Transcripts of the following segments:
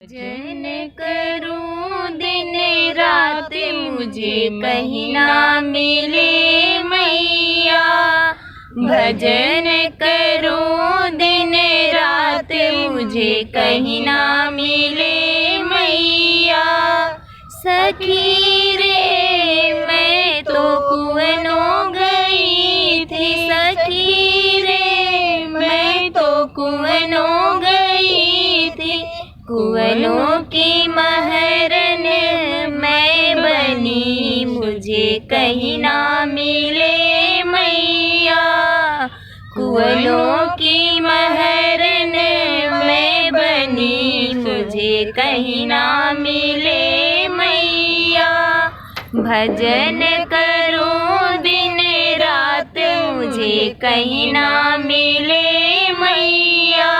भजन करूं दिन रात मुझे कहीं ना मिले मैया। भजन करूं दिन रात मुझे कहीं ना मिले मैया। सखी रे मैं तो कुआनों गई थी, सखी रे मैं तो कुआनों गई थी। कुआनों की महरन मैं बनी, मुझे कहीं ना मिले मैया। कुआनों की महरन मैं बनी, मुझे कहीं ना मिले मैया। भजन करूं दिन रात मुझे कहीं ना मिले मैया।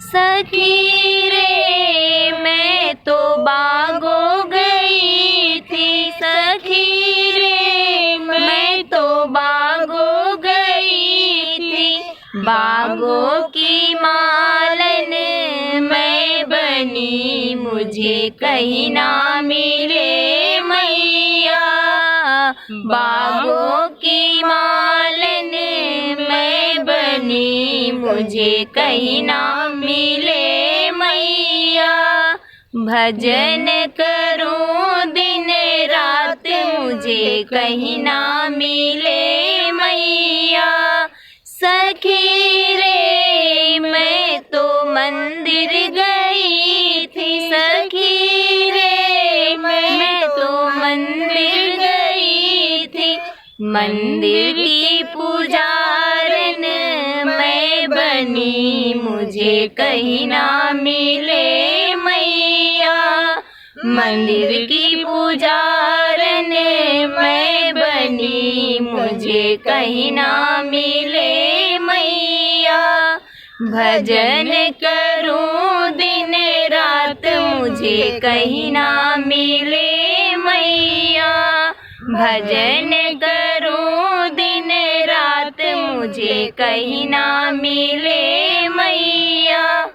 सखी रे मैं तो बागो गई थी, सखी रे मैं तो बागो गई थी। बागों की मालन मैं बनी, मुझे कहीं ना मिले मैया। बागों की मालन मैं बनी, मुझे कहीं ना मिले मैया। भजन करूं दिन रात मुझे कहीं ना मिले मैया। सखी रे मैं तो मंदिर गई थी, सखी रे मैं तो मंदिर गई थी। मंदिर की पुजारन मैं बनी, मुझे कहीं ना मिले मैया। मंदिर की पुजारन मैं बनी, मुझे कहीं ना मिले मैया। भजन करूं दिन रात मुझे कहीं ना मिले मैया। भजन करूं दिन रात मुझे कहीं ना मिले मैया।